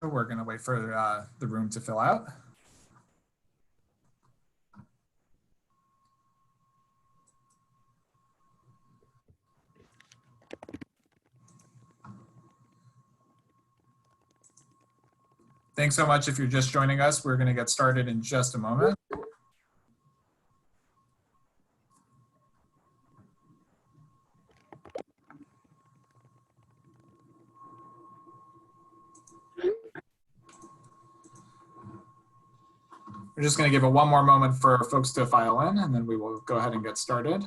We're going to wait for the room to fill out. Thanks so much if you're just joining us. We're going to get started in just a moment. We're just going to give it one more moment for folks to file in, and then we will go ahead and get started.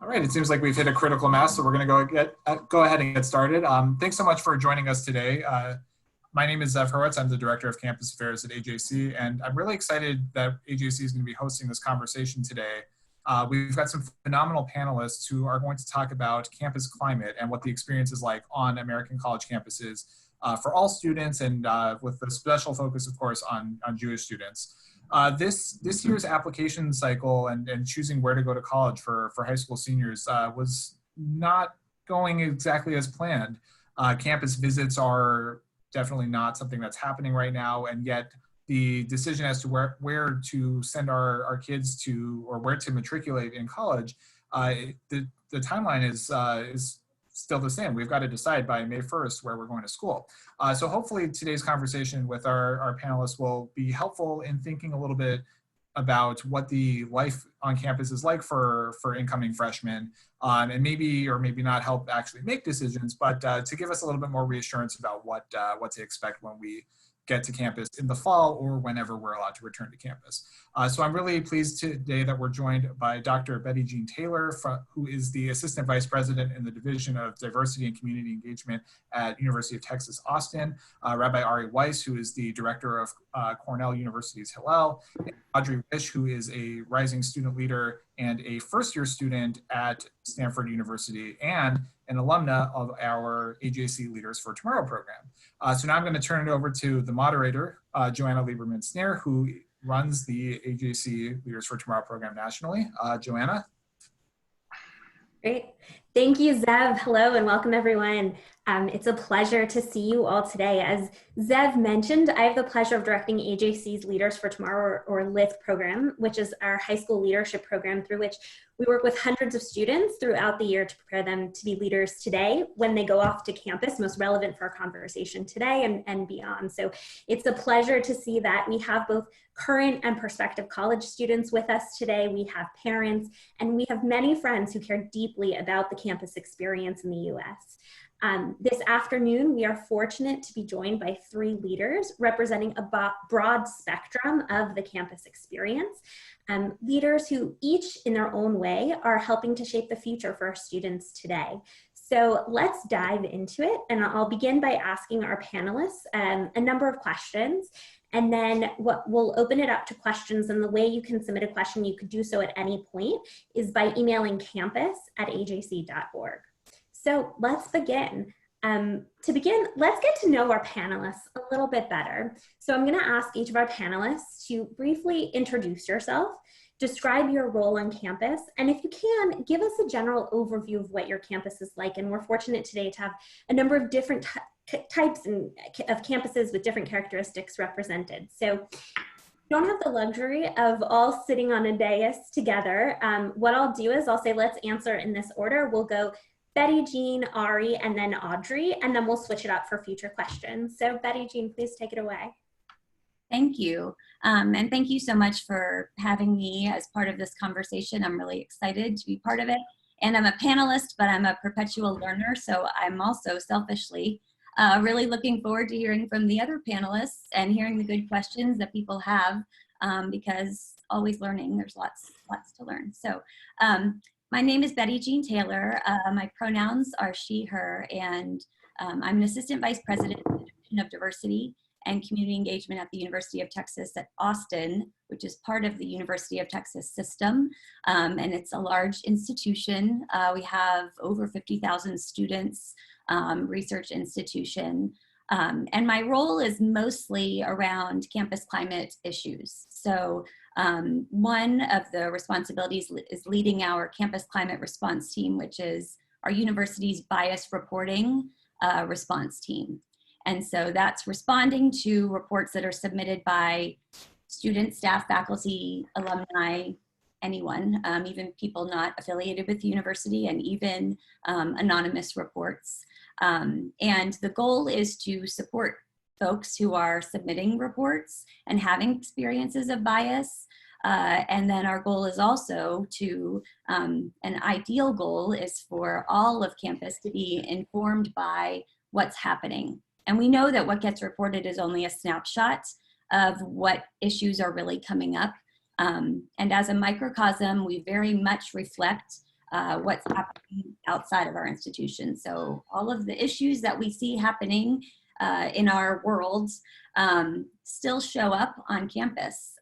All right, it seems like we've hit a critical mass, so we're going to go ahead and get started. Thanks so much for joining us today. My name is Zev Hurwitz. I'm the Director of Campus Affairs at AJC, and I'm really excited that AJC is going to be hosting this conversation today. We've got some phenomenal panelists who are going to talk about campus climate and what the experience is like on American college campuses for all students, and with a special focus, of course, on Jewish students. This year's application cycle and choosing where to go to college for high school seniors was not going exactly as planned. Campus visits are definitely not something that's happening right now, and yet the decision as to where to send our kids to, or where to matriculate in college, the timeline is still the same. We've got to decide by May 1st where we're going to school. So hopefully today's conversation with our panelists will be helpful in thinking a little bit about what the life on campus is like for incoming freshmen, and maybe or maybe not help actually make decisions, but to give us a little bit more reassurance about what to expect when we get to campus in the fall or whenever we're allowed to return to campus. So I'm really pleased today that we're joined by Dr. Jeanne Taylor, who is the Assistant Vice President in the Division of Diversity and Community Engagement at University of Texas, Austin, Rabbi Ari Weiss, who is the Director of Cornell University's Hillel, and Audrey Weiss, who is a rising student leader and a first-year student at Stanford University, and an alumna of our AJC Leaders for Tomorrow program. So now I'm going to turn it over to the moderator, Joanna Lieberman-Snare, who runs the AJC Leaders for Tomorrow program nationally. Joanna? Great. Thank you, Zev. Hello and welcome, everyone. It's a pleasure to see you all today. As Zev mentioned, I have the pleasure of directing AJC's Leaders for Tomorrow, or LITH program, which is our high school leadership program through which we work with hundreds of students throughout the year to prepare them to be leaders today when they go off to campus, most relevant for our conversation today and beyond. So it's a pleasure to see that we have both current and prospective college students with us today. We have parents, and we have many friends who care deeply about the campus experience in the U.S. This afternoon, we are fortunate to be joined by 3 leaders representing a broad spectrum of the campus experience. Leaders who each in their own way are helping to shape the future for our students today. So let's dive into it, and I'll begin by asking our panelists a number of questions, and then we'll open it up to questions. And the way you can submit a question, you could do so at any point, is by emailing campus@ajc.org. So let's begin. To begin, let's get to know our panelists a little bit better. So I'm going to ask each of our panelists to briefly introduce yourself, describe your role on campus, and if you can, give us a general overview of what your campus is like. And we're fortunate today to have a number of different types of campuses with different characteristics represented. So don't have the luxury of all sitting on a dais together. What I'll do is I'll say, let's answer in this order. We'll go Jeanne, Ari, and then Audrey, and then we'll switch it up for future questions. So Jeanne, please take it away. Thank you. And thank you so much for having me as part of this conversation. I'm really excited to be part of it. And I'm a panelist, but I'm a perpetual learner. So I'm also selfishly really looking forward to hearing from the other panelists and hearing the good questions that people have, because always learning, there's lots to learn. So my name is Jeanne Taylor. My pronouns are she, her, and I'm an assistant vice president in the Division of Diversity and Community Engagement at the University of Texas at Austin, which is part of the University of Texas system. And it's a large institution. We have over 50,000 students, research institution. And my role is mostly around campus climate issues. So One of the responsibilities is leading our campus climate response team, which is our university's bias reporting response team. And so that's responding to reports that are submitted by students, staff, faculty, alumni, anyone, even people not affiliated with the university, and even anonymous reports. And the goal is to support folks who are submitting reports and having experiences of bias. And then our goal is also to, an ideal goal is for all of campus to be informed by what's happening. And we know that what gets reported is only a snapshot of what issues are really coming up. And as a microcosm, we very much reflect what's happening outside of our institution. So all of the issues that we see happening in our worlds still show up on campus.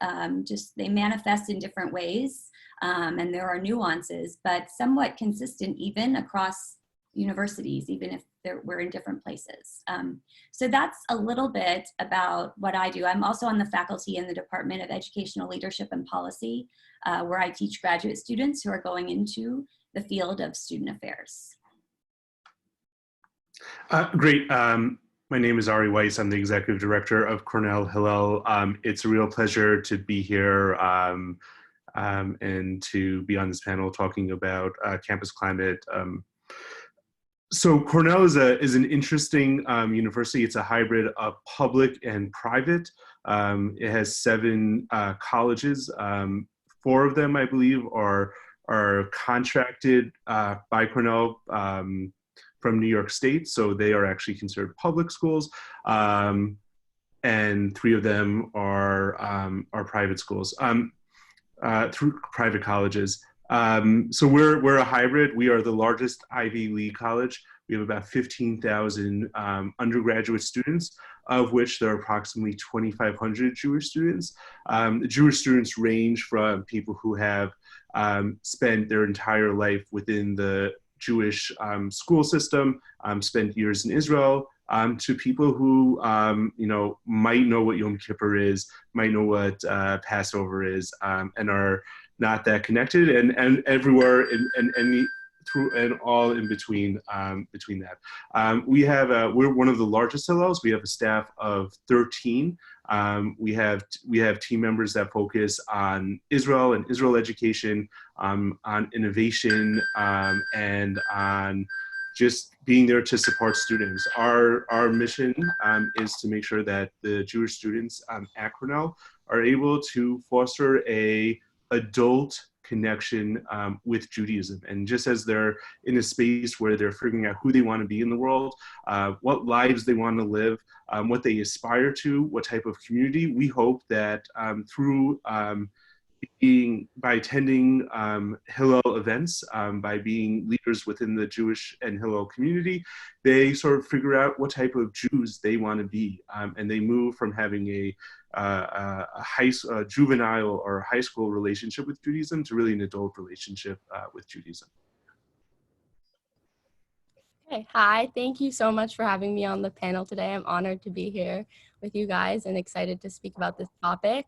Just they manifest in different ways, and there are nuances, but somewhat consistent even across universities, even if we're in different places. So that's a little bit about what I do. I'm also on the faculty in the Department of Educational Leadership and Policy, where I teach graduate students who are going into the field of student affairs. Great. My name is Ari Weiss. I'm the Executive Director of Cornell Hillel. It's a real pleasure to be here and to be on this panel talking about campus climate. So Cornell is an interesting university. It's a hybrid of public and private. It has 7 colleges. 4 of them, I believe, are contracted by Cornell from New York State, so they are actually considered public schools, and 3 of them are private schools, through private colleges. So we're a hybrid. We are the largest Ivy League college. We have about 15,000 undergraduate students, of which there are approximately 2,500 Jewish students. The Jewish students range from people who have spent their entire life within the Jewish school system, spent years in Israel, to people who might know what Yom Kippur is, might know what Passover is, and are not that connected, and everywhere and all in between that. We're one of the largest Hillels. We have a staff of 13. We have team members that focus on Israel and Israel education, on innovation, and on just being there to support students. Our mission is to make sure that the Jewish students at Cornell are able to foster a adult connection with Judaism. And just as they're in a space where they're figuring out who they want to be in the world, what lives they want to live, what they aspire to, what type of community, we hope that through by attending Hillel events, by being leaders within the Jewish and Hillel community, they sort of figure out what type of Jews they want to be, and they move from having a juvenile or high school relationship with Judaism to really an adult relationship with Judaism. Okay, hi, thank you so much for having me on the panel today. I'm honored to be here with you guys and excited to speak about this topic.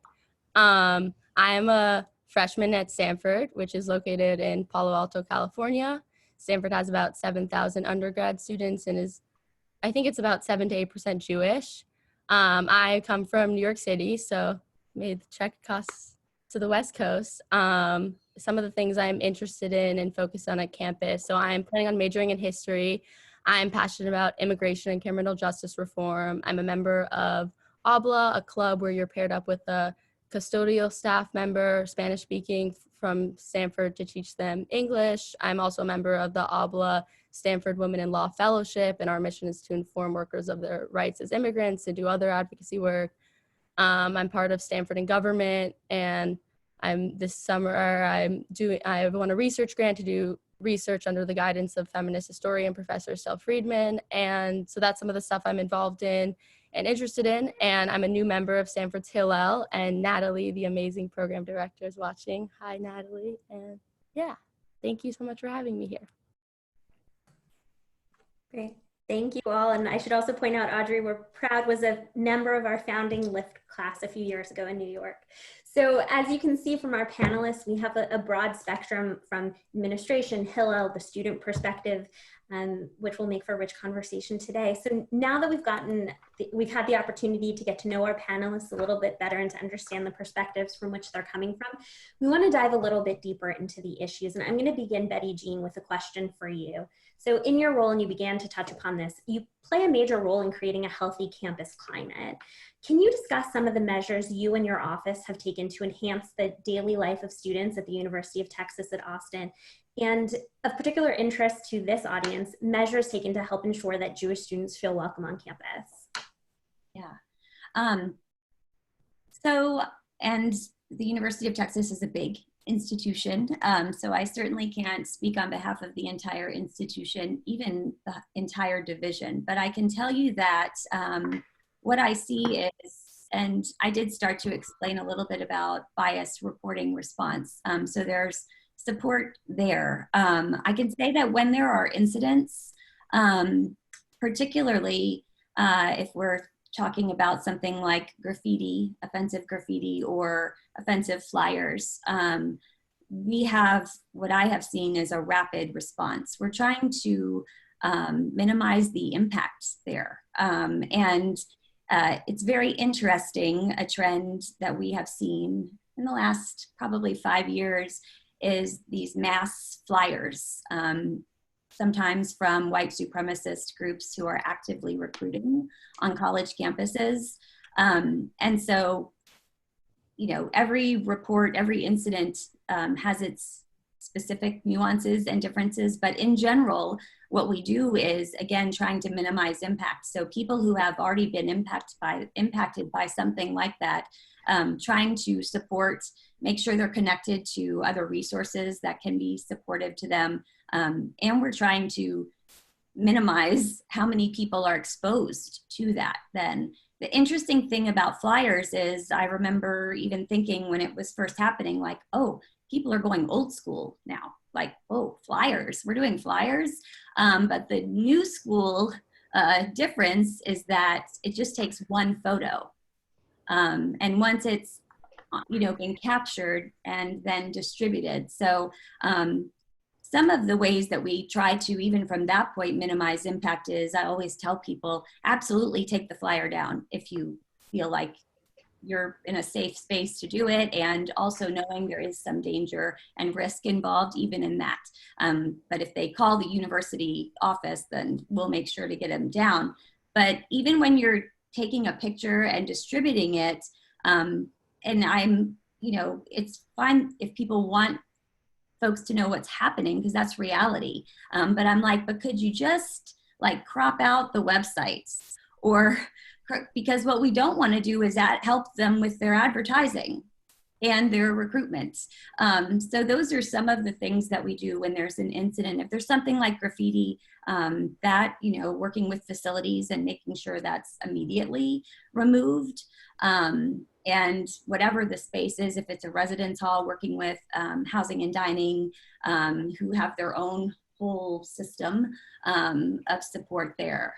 I am a freshman at Stanford, which is located in Palo Alto, California. Stanford has about 7,000 undergrad students and I think it's about 7 to 8% Jewish. I come from New York City, so made the trek across to the West Coast. Some of the things I'm interested in and focused on at campus. So I'm planning on majoring in history. I'm passionate about immigration and criminal justice reform. I'm a member of ABLA, a club where you're paired up with a custodial staff member, Spanish speaking from Stanford to teach them English. I'm also a member of the ABLA Stanford Women in Law Fellowship, and our mission is to inform workers of their rights as immigrants and do other advocacy work. I'm part of Stanford in Government, and this summer I won a research grant to do research under the guidance of feminist historian Professor Estelle Friedman, and so that's some of the stuff I'm involved in and interested in. And I'm a new member of Stanford's Hillel, and Natalie, the amazing program director, is watching. Hi, Natalie, and yeah, thank you so much for having me here. Great. Thank you all. And I should also point out, Audrey, we're proud, was a member of our founding LIFT class a few years ago in New York. So as you can see from our panelists, we have a broad spectrum from administration, Hillel, the student perspective, which will make for a rich conversation today. So now that we've had the opportunity to get to know our panelists a little bit better and to understand the perspectives from which they're coming from, we want to dive a little bit deeper into the issues. And I'm going to begin, Betty Jean, with a question for you. So in your role, and you began to touch upon this, you play a major role in creating a healthy campus climate. Can you discuss some of the measures you and your office have taken to enhance the daily life of students at the University of Texas at Austin? And of particular interest to this audience, measures taken to help ensure that Jewish students feel welcome on campus? Yeah. And the University of Texas is a big institution, so I certainly can't speak on behalf of the entire institution, even the entire division, but I can tell you that what I see is, and I did start to explain a little bit about bias reporting response, so there's support there. I can say that when there are incidents, particularly if we're talking about something like graffiti, offensive graffiti, or offensive flyers, we have, what I have seen is a rapid response. We're trying to minimize the impact there. It's very interesting, a trend that we have seen in the last probably 5 years is these mass flyers, sometimes from white supremacist groups who are actively recruiting on college campuses. And so, you know, every report, every incident has its specific nuances and differences, but in general, what we do is, again, trying to minimize impact. So people who have already been impacted by something like that, trying to support, make sure they're connected to other resources that can be supportive to them. And we're trying to minimize how many people are exposed to that then. The interesting thing about flyers is I remember even thinking when it was first happening, like, oh, people are going old school now. Like, oh, flyers, we're doing flyers. But the new school difference is that it just takes one photo. And once it's, you know, being captured and then distributed. So some of the ways that we try to, even from that point, minimize impact is, I always tell people, absolutely take the flyer down if you feel like you're in a safe space to do it, and also knowing there is some danger and risk involved even in that. But if they call the university office, then we'll make sure to get them down. But even when you're taking a picture and distributing it, and I'm, you know, it's fine if people want folks to know what's happening because that's reality. But I'm like, but could you just like crop out the websites? Or because what we don't want to do is help them with their advertising and their recruitment. So those are some of the things that we do when there's an incident. If there's something like graffiti, that, you know, working with facilities and making sure that's immediately removed. And whatever the space is, if it's a residence hall, working with housing and dining, who have their own whole system of support there.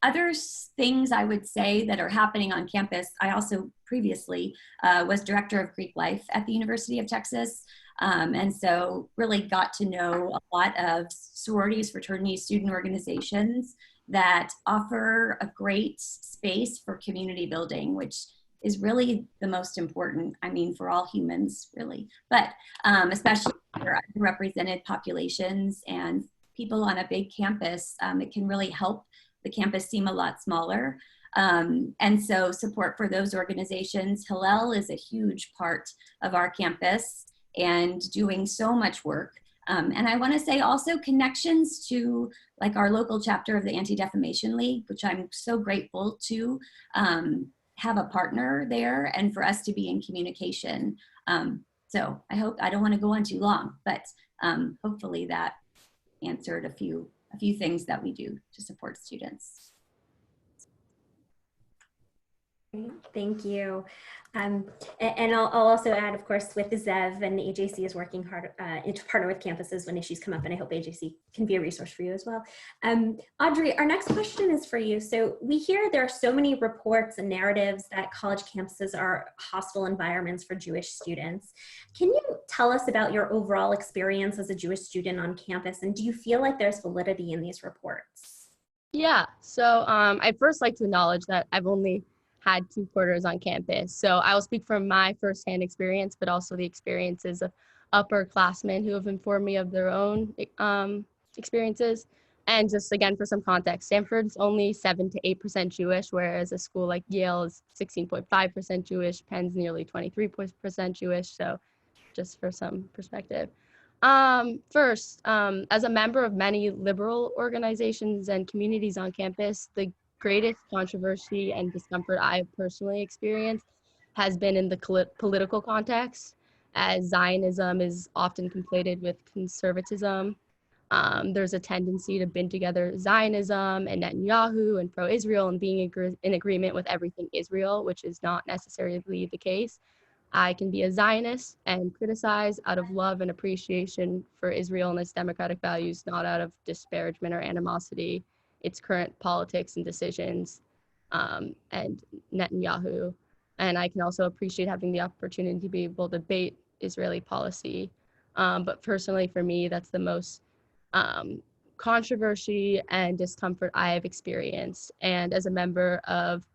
Other things I would say that are happening on campus, I also previously was director of Greek life at the University of Texas. And so really got to know a lot of sororities, fraternities, student organizations that offer a great space for community building, which is really the most important, I mean, for all humans, really, but especially for underrepresented populations and people on a big campus, it can really help the campus seem a lot smaller. And so support for those organizations. Hillel is a huge part of our campus and doing so much work. And I want to say also connections to like our local chapter of the Anti-Defamation League, which I'm so grateful to have a partner there and for us to be in communication. So I hope, I don't want to go on too long, but hopefully that answered a few things that we do to support students. Great, thank you. And I'll also add, of course, with Zev, and AJC is working hard to partner with campuses when issues come up, and I hope AJC can be a resource for you as well. Audrey, our next question is for you. So we hear there are so many reports and narratives that college campuses are hostile environments for Jewish students. Can you tell us about your overall experience as a Jewish student on campus, and do you feel like there's validity in these reports? Yeah, so I'd first like to acknowledge that I've only had 2 quarters on campus. So I will speak from my firsthand experience, but also the experiences of upperclassmen who have informed me of their own experiences. And just again, for some context, Stanford's only 7 to 8% Jewish, whereas a school like Yale is 16.5% Jewish, Penn's nearly 23% Jewish. So just for some perspective. First, as a member of many liberal organizations and communities on campus, the greatest controversy and discomfort I've personally experienced has been in the political context, as Zionism is often conflated with conservatism. There's a tendency to bind together Zionism and Netanyahu and pro-Israel and being in agreement with everything Israel, which is not necessarily the case. I can be a Zionist and criticize out of love and appreciation for Israel and its democratic values, not out of disparagement or animosity, its current politics and decisions, and Netanyahu. And I can also appreciate having the opportunity to be able to debate Israeli policy. But personally, for me, that's the most controversy and discomfort I have experienced. And as a member of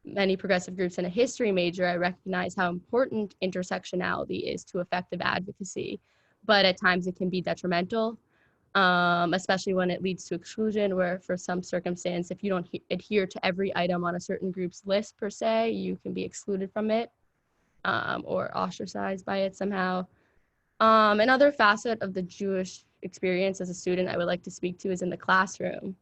many progressive groups and a history major, I recognize how important intersectionality is to effective advocacy, but at times it can be detrimental, especially when it leads to exclusion, where for some circumstance, if you don't adhere to every item on a certain group's list per se, you can be excluded from it or ostracized by it somehow. Another facet of the Jewish experience as a student I would like to speak to is in the classroom.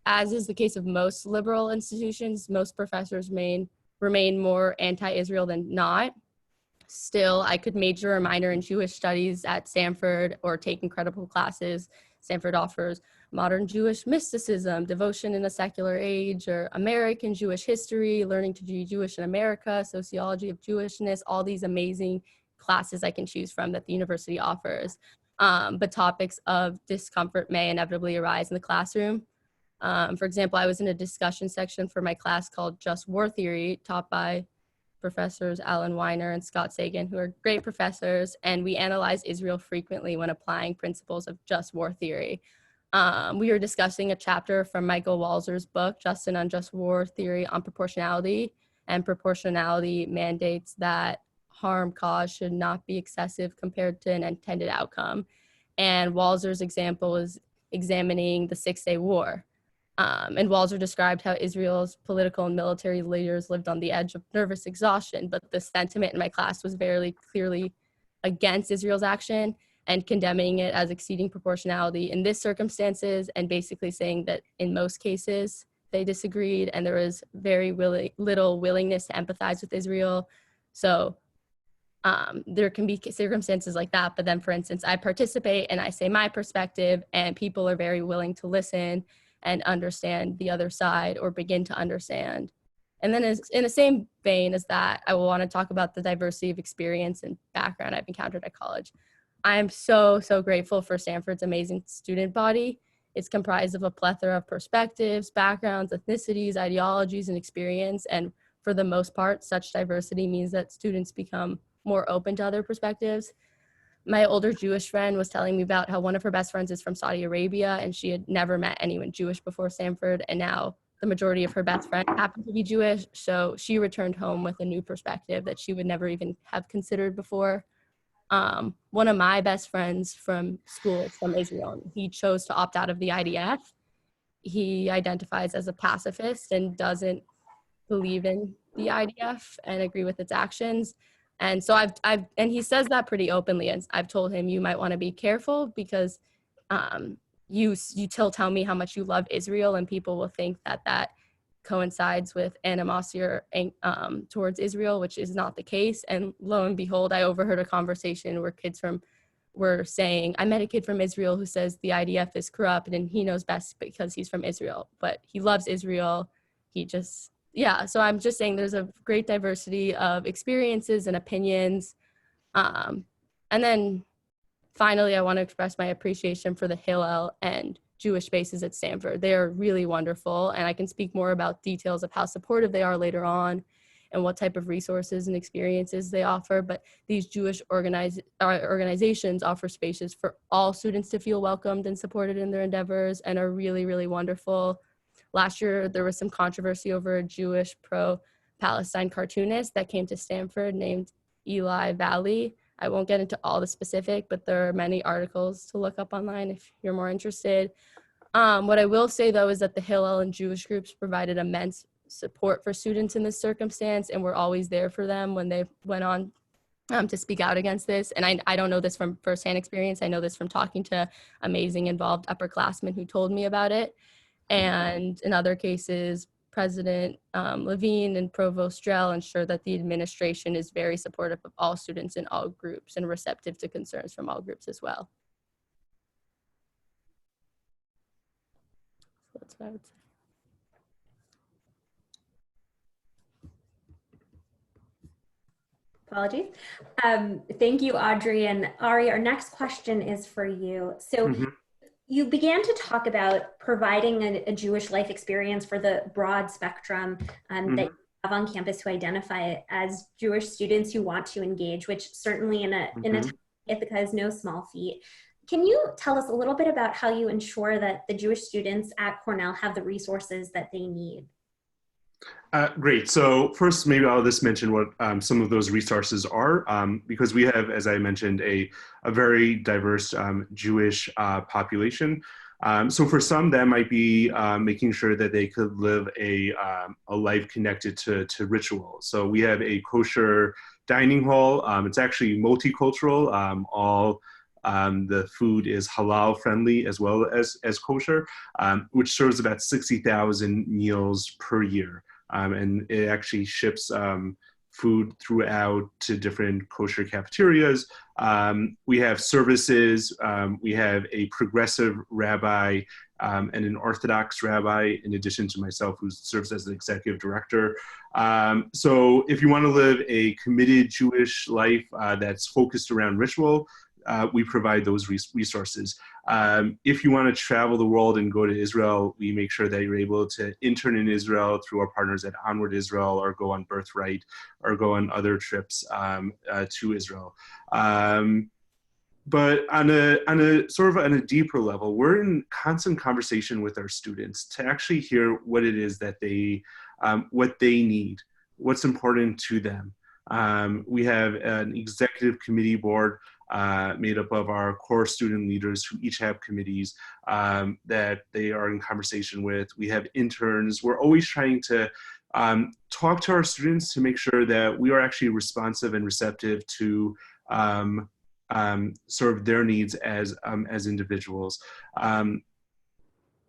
As is the case of most liberal institutions, most professors remain more anti-Israel than not. Still, I could major or minor in Jewish studies at Stanford or take incredible classes. Stanford offers modern Jewish mysticism, devotion in a secular age, or American Jewish history, learning to be Jewish in America, sociology of Jewishness, all these amazing classes I can choose from that the university offers. But topics of discomfort may inevitably arise in the classroom. For example, I was in a discussion section for my class called Just War Theory, taught by Professors Alan Weiner and Scott Sagan, who are great professors, and we analyze Israel frequently when applying principles of just war theory. We were discussing a chapter from Michael Walzer's book, Just and Unjust War Theory on Proportionality, and proportionality mandates that harm caused should not be excessive compared to an intended outcome. And Walzer's example is examining the Six-Day War. And Walzer described how Israel's political and military leaders lived on the edge of nervous exhaustion, but the sentiment in my class was very clearly against Israel's action and condemning it as exceeding proportionality in this circumstances, and basically saying that in most cases they disagreed and there was very little willingness to empathize with Israel. So there can be circumstances like that, but then for instance, I participate and I say my perspective and people are very willing to listen and understand the other side or begin to understand. And then in the same vein as that, I will want to talk about the diversity of experience and background I've encountered at college. I'm so grateful for Stanford's amazing student body. It's comprised of a plethora of perspectives, backgrounds, ethnicities, ideologies, and experience. And for the most part, such diversity means that students become more open to other perspectives. My older Jewish friend was telling me about how one of her best friends is from Saudi Arabia and she had never met anyone Jewish before Stanford, and now the majority of her best friends happen to be Jewish, so she returned home with a new perspective that she would never even have considered before. One of my best friends from school is from Israel. He chose to opt out of the IDF. He identifies as a pacifist and doesn't believe in the IDF and agree with its actions. And so and he says that pretty openly. And I've told him, you might want to be careful because you tell me how much you love Israel and people will think that coincides with animosity or, towards Israel, which is not the case. And lo and behold, I overheard a conversation where kids were saying, I met a kid from Israel who says the IDF is corrupt and he knows best because he's from Israel, but he loves Israel. He just yeah, so I'm just saying there's a great diversity of experiences and opinions. And then finally, I want to express my appreciation for the Hillel and Jewish spaces at Stanford. They are really wonderful, and I can speak more about details of how supportive they are later on and what type of resources and experiences they offer. But these Jewish organizations offer spaces for all students to feel welcomed and supported in their endeavors and are really, really wonderful. Last year, there was some controversy over a Jewish pro-Palestine cartoonist that came to Stanford named Eli Valley. I won't get into all the specific, but there are many articles to look up online if you're more interested. What I will say, though, is that the Hillel and Jewish groups provided immense support for students in this circumstance, and we're always there for them when they went on to speak out against this. And I don't know this from firsthand experience. I know this from talking to amazing involved upperclassmen who told me about it. And in other cases, President Levine and Provost Drell ensure that the administration is very supportive of all students in all groups and receptive to concerns from all groups as well. So that's what I would say. Apologies. Thank you, Audrey. And Ari, our next question is for you. So you began to talk about providing a Jewish life experience for the broad spectrum that you have on campus who identify as Jewish students who want to engage, which certainly in a time Ithaca is no small feat. Can you tell us a little bit about how you ensure that the Jewish students at Cornell have the resources that they need? Great. So first, maybe I'll just mention what some of those resources are, because we have, as I mentioned, a very diverse Jewish population. So for some, that might be making sure that they could live a life connected to ritual. So we have a kosher dining hall. It's actually multicultural. All the food is halal friendly as well as kosher, which serves about 60,000 meals per year. And it actually ships food throughout to different kosher cafeterias. We have services. We have a progressive rabbi and an Orthodox rabbi, in addition to myself, who serves as the executive director. So if you want to live a committed Jewish life that's focused around ritual, we provide those resources. If you want to travel the world and go to Israel, we make sure that you're able to intern in Israel through our partners at Onward Israel, or go on Birthright, or go on other trips to Israel. But on a deeper level, we're in constant conversation with our students to actually hear what it is that they need, what's important to them. We have an executive committee board made up of our core student leaders who each have committees that they are in conversation with. We have interns. We're always trying to talk to our students to make sure that we are actually responsive and receptive to serve their needs as individuals.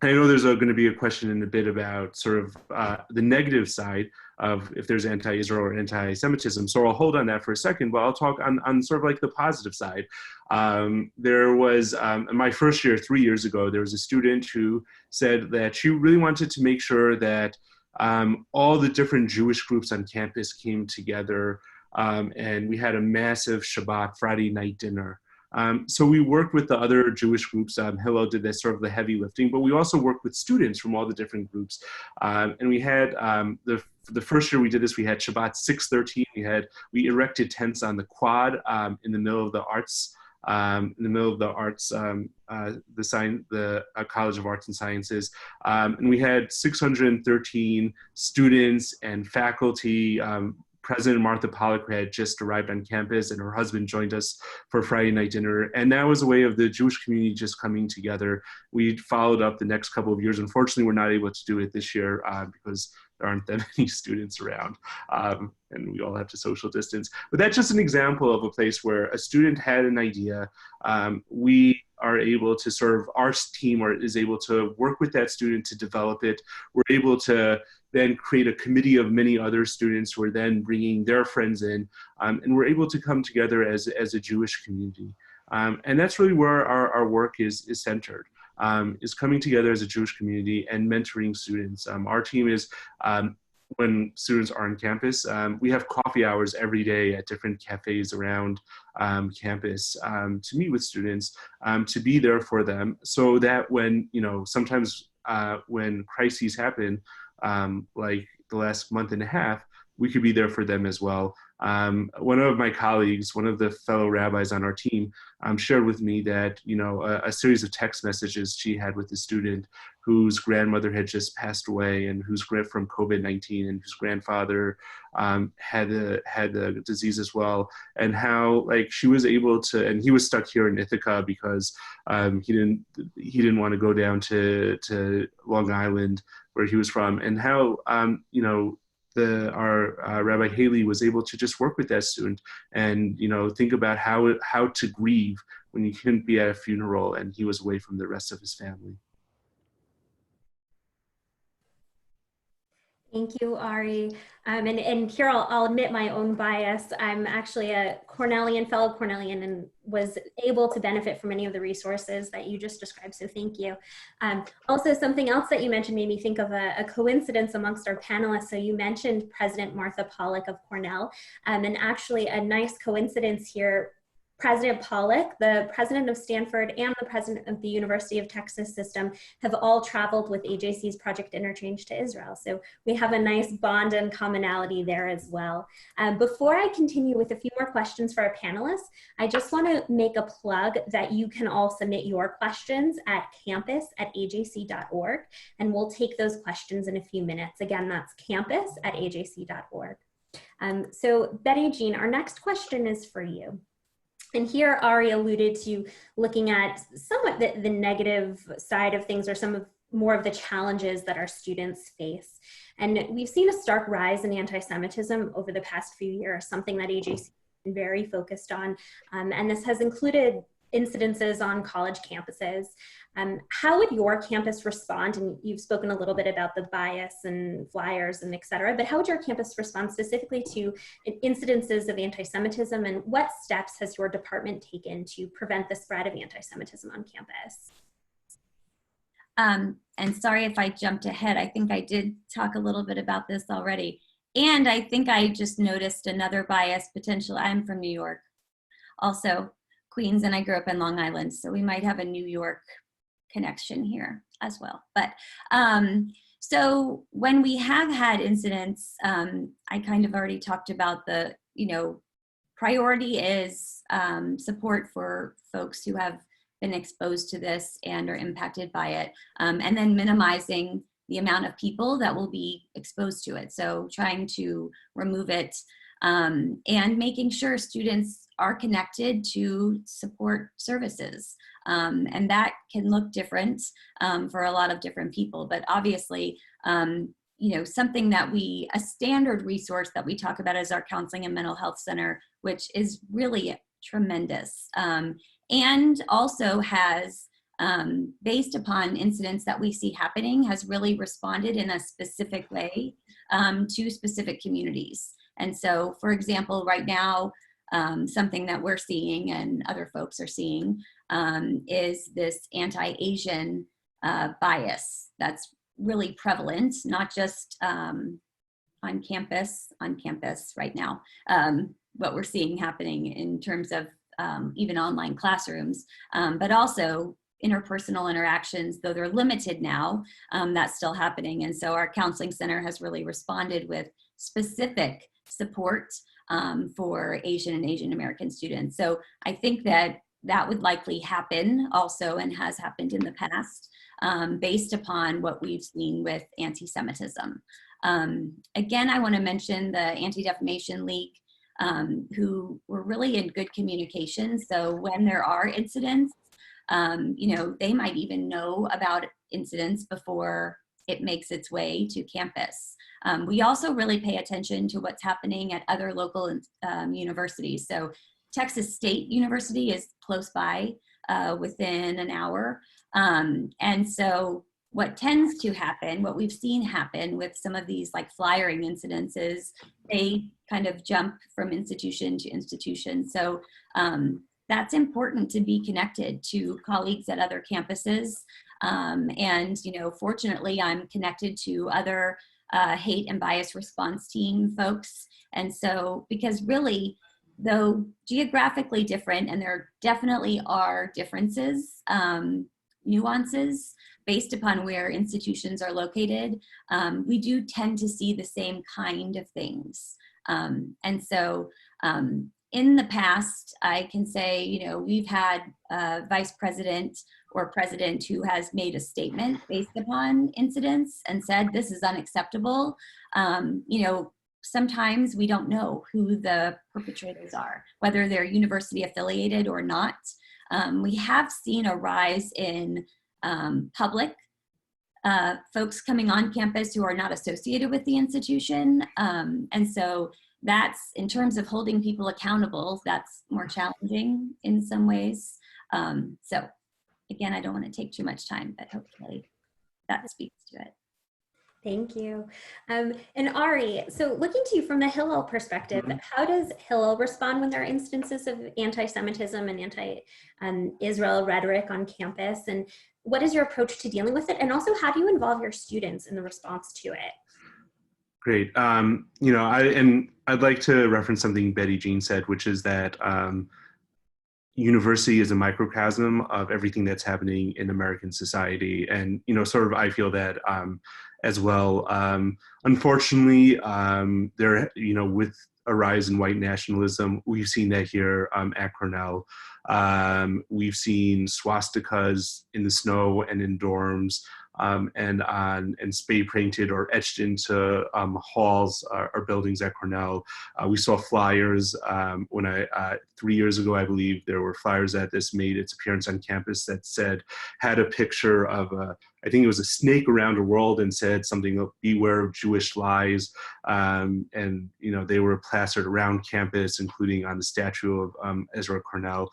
I know there's going to be a question in a bit about sort of the negative side of if there's anti-Israel or anti-Semitism. So I'll hold on that for a second, but I'll talk on sort of like the positive side. There was, in my first year, 3 years ago, there was a student who said that she really wanted to make sure that all the different Jewish groups on campus came together, and we had a massive Shabbat Friday night dinner. So we worked with the other Jewish groups. Hillel did that sort of the heavy lifting, but we also worked with students from all the different groups. And we had, the first year we did this, we had Shabbat 613. We erected tents on the quad in the middle of the arts, the College of Arts and Sciences. And we had 613 students and faculty. President Martha Pollack had just arrived on campus, and her husband joined us for Friday night dinner. And that was a way of the Jewish community just coming together. We followed up the next couple of years. Unfortunately, we're not able to do it this year because there aren't that many students around, and we all have to social distance. But that's just an example of a place where a student had an idea. We are able to serve, our team is able to work with that student to develop it. We're able to then create a committee of many other students who are then bringing their friends in, and we're able to come together as a Jewish community. And that's really where our work is centered, is coming together as a Jewish community and mentoring students. Our team is when students are on campus. We have coffee hours every day at different cafes around campus to meet with students, to be there for them, so that when, sometimes when crises happen, like the last month and a half, we could be there for them as well. One of my colleagues, one of the fellow rabbis on our team, shared with me that, a series of text messages she had with a student whose grandmother had just passed away, and who's from COVID-19, and whose grandfather had the disease as well, and how she was able to, and he was stuck here in Ithaca because he didn't want to go down to Long Island where he was from, and how our Rabbi Haley was able to just work with that student and think about how to grieve when you couldn't be at a funeral and he was away from the rest of his family. Thank you, Ari. And here I'll admit my own bias. I'm actually a Cornellian, fellow Cornellian, and was able to benefit from many of the resources that you just described, so thank you. Also, something else that you mentioned made me think of a coincidence amongst our panelists. So you mentioned President Martha Pollack of Cornell, and actually a nice coincidence here. President Pollack, the president of Stanford, and the president of the University of Texas system have all traveled with AJC's Project Interchange to Israel. So we have a nice bond and commonality there as well. Before I continue with a few more questions for our panelists, I just want to make a plug that you can all submit your questions at campus@ajc.org, and we'll take those questions in a few minutes. Again, that's campus@ajc.org. So Betty Jean, our next question is for you. And here Ari alluded to looking at somewhat the negative side of things, or more of the challenges that our students face. And we've seen a stark rise in anti-Semitism over the past few years, something that AJC has been very focused on. And this has included incidences on college campuses. How would your campus respond? And you've spoken a little bit about the bias and flyers and et cetera, but how would your campus respond specifically to incidences of anti-Semitism, and what steps has your department taken to prevent the spread of anti-Semitism on campus? And sorry if I jumped ahead. I think I did talk a little bit about this already. And I think I just noticed another bias potential. I'm from New York, also Queens, and I grew up in Long Island, so we might have a New York connection here as well. But so when we have had incidents, I kind of already talked about the, priority is support for folks who have been exposed to this and are impacted by it, and then minimizing the amount of people that will be exposed to it. So trying to remove it, and making sure students are connected to support services. And that can look different for a lot of different people, but obviously, something that a standard resource that we talk about is our Counseling and Mental Health Center, which is really tremendous. And also has, based upon incidents that we see happening, has really responded in a specific way to specific communities. And so, for example, right now, something that we're seeing and other folks are seeing is this anti-Asian bias that's really prevalent, not just on campus right now, what we're seeing happening in terms of even online classrooms, but also interpersonal interactions, though they're limited now, that's still happening. And so our counseling center has really responded with specific support for Asian and Asian American students. So I think that would likely happen also, and has happened in the past, based upon what we've seen with anti-Semitism. Again, I want to mention the Anti-Defamation League, who were really in good communication. So when there are incidents, they might even know about incidents before it makes its way to campus. We also really pay attention to what's happening at other local universities. So Texas State University is close by, within an hour. And so what tends to happen, what we've seen happen with some of these flyering incidents, is they kind of jump from institution to institution. So that's important, to be connected to colleagues at other campuses. And, fortunately, I'm connected to other hate and bias response team folks. And so, because really, though geographically different, and there definitely are differences, nuances based upon where institutions are located, we do tend to see the same kind of things. And so in the past, I can say, you know, we've had a vice president or president who has made a statement based upon incidents and said, this is unacceptable. You know, sometimes we don't know who the perpetrators are, whether they're university affiliated or not. We have seen a rise in public folks coming on campus who are not associated with the institution. And so that's, in terms of holding people accountable, that's more challenging in some ways. So again, I don't want to take too much time, but hopefully that speaks to it. Thank you. And Ari, so looking to you from the Hillel perspective, how does Hillel respond when there are instances of anti-Semitism and anti-Israel rhetoric on campus? And what is your approach to dealing with it? And also, how do you involve your students in the response to it? Great. You know, I'd like to reference something Betty Jean said, which is that university is a microcosm of everything that's happening in American society. And, you know, sort of, I feel that as well. Unfortunately, there, you know, with a rise in white nationalism, we've seen that here at Cornell. We've seen swastikas in the snow and in dorms, and spray painted or etched into halls or buildings at Cornell. We saw flyers when 3 years ago, I believe, there were flyers that this made its appearance on campus that had a picture of I think it was a snake around the world, and said something of beware of Jewish lies. And, you know, they were plastered around campus, including on the statue of Ezra Cornell.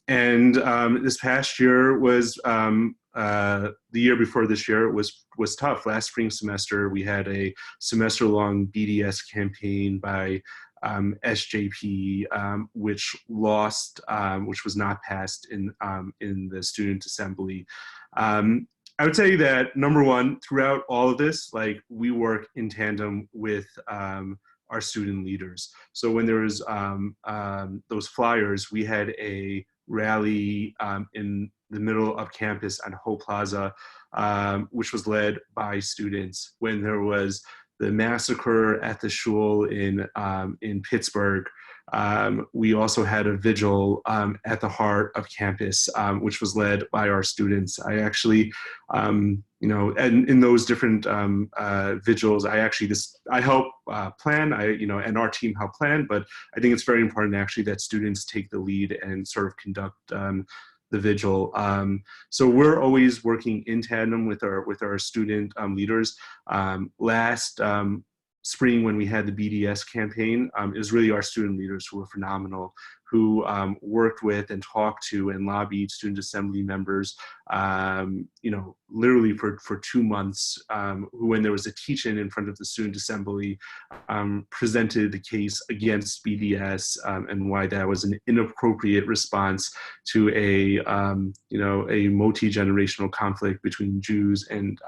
This past year was, the year before this year was tough. Last spring semester, we had a semester-long BDS campaign by SJP, which was not passed in the student assembly. I would say that, number one, throughout all of this, like, we work in tandem with our student leaders. So when there was those flyers, we had a rally in the middle of campus on Hope Plaza, which was led by students. When there was the massacre at the shul in Pittsburgh, we also had a vigil at the heart of campus, which was led by our students. I actually, you know, and in those different vigils, I help plan, and our team help plan, but I think it's very important actually that students take the lead and sort of conduct the vigil. So we're always working in tandem with our student leaders. Last spring, when we had the BDS campaign, it was really our student leaders who were phenomenal, who worked with and talked to and lobbied student assembly members, you know, literally for 2 months, who, when there was a teach-in in front of the student assembly, presented the case against BDS and why that was an inappropriate response to a multi-generational conflict between Jews and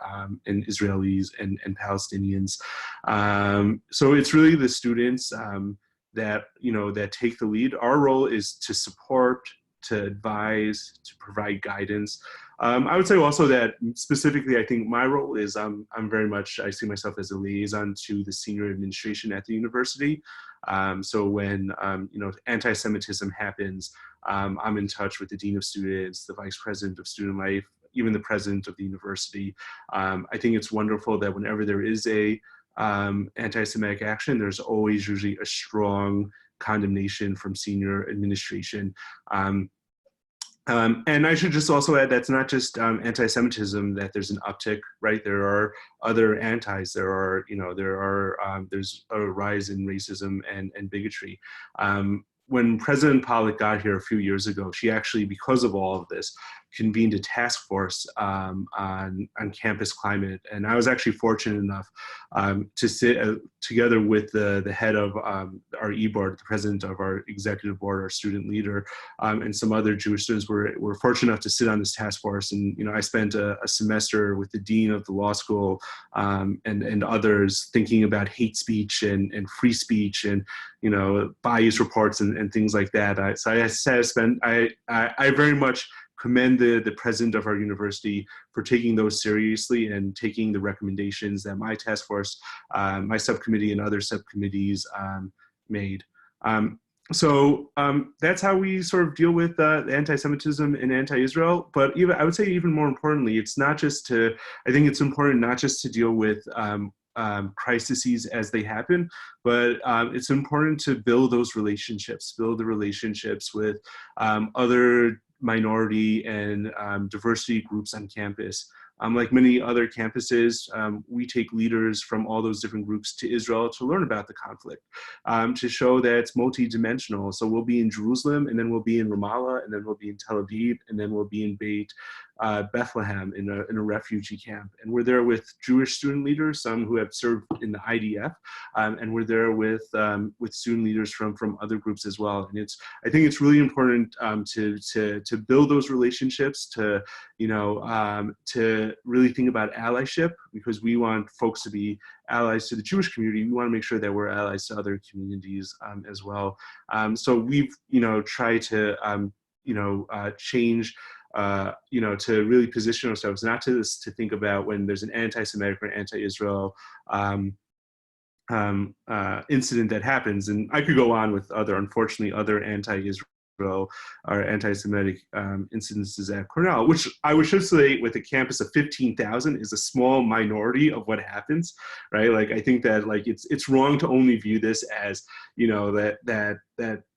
Israelis and Palestinians. So it's really the students that take the lead. Our role is to support, to advise, to provide guidance. I would say also that specifically, I think my role is I see myself as a liaison to the senior administration at the university. So when anti-Semitism happens, I'm in touch with the dean of students, the vice president of student life, even the president of the university. I think it's wonderful that whenever there is a anti-Semitic action, there's always usually a strong condemnation from senior administration. And I should just also add, that's not just anti-Semitism that there's an uptick, right? There are other antis. There's a rise in racism and bigotry. When President Pollack got here a few years ago, she actually, because of all of this, convened a task force on campus climate. And I was actually fortunate enough to sit together with the head of our e-board, the president of our executive board, our student leader, and some other Jewish students. Were fortunate enough to sit on this task force. And, I spent a semester with the dean of the law school and others thinking about hate speech and free speech and, bias reports and things like that. I very much commend the president of our university for taking those seriously and taking the recommendations that my task force, my subcommittee and other subcommittees made. So that's how we sort of deal with anti-Semitism and anti-Israel. But I would say even more importantly, I think it's important not just to deal with crises as they happen, but it's important to build those relationships, build the relationships with other minority and diversity groups on campus. Like many other campuses, we take leaders from all those different groups to Israel to learn about the conflict, to show that it's multidimensional. So we'll be in Jerusalem, and then we'll be in Ramallah, and then we'll be in Tel Aviv, and then we'll be in Bethlehem in a refugee camp. And we're there with Jewish student leaders, some who have served in the IDF, and we're there with student leaders from other groups as well. And I think it's really important to build those relationships, to really think about allyship, because we want folks to be allies to the Jewish community. We want to make sure that we're allies to other communities as well. So we've tried to change. To really position ourselves, not to think about when there's an anti-Semitic or anti-Israel incident that happens. And I could go on with other anti-Israel or anti-Semitic incidences at Cornell, which I would just say with a campus of 15,000 is a small minority of what happens, right? Like, I think that it's wrong to only view this as,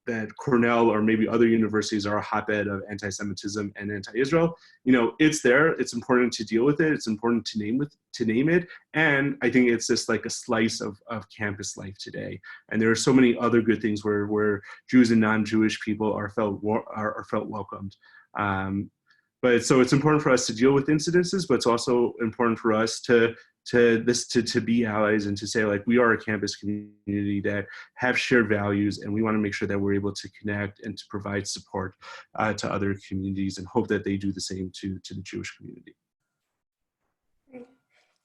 that Cornell or maybe other universities are a hotbed of anti-Semitism and anti-Israel. It's there. It's important to deal with it. It's important to name it. And I think it's just like a slice of campus life today. And there are so many other good things where Jews and non-Jewish people are felt welcomed. But so it's important for us to deal with incidences, but it's also important for us to be allies and to say, like, we are a campus community that have shared values, and we want to make sure that we're able to connect and to provide support to other communities, and hope that they do the same to the Jewish community.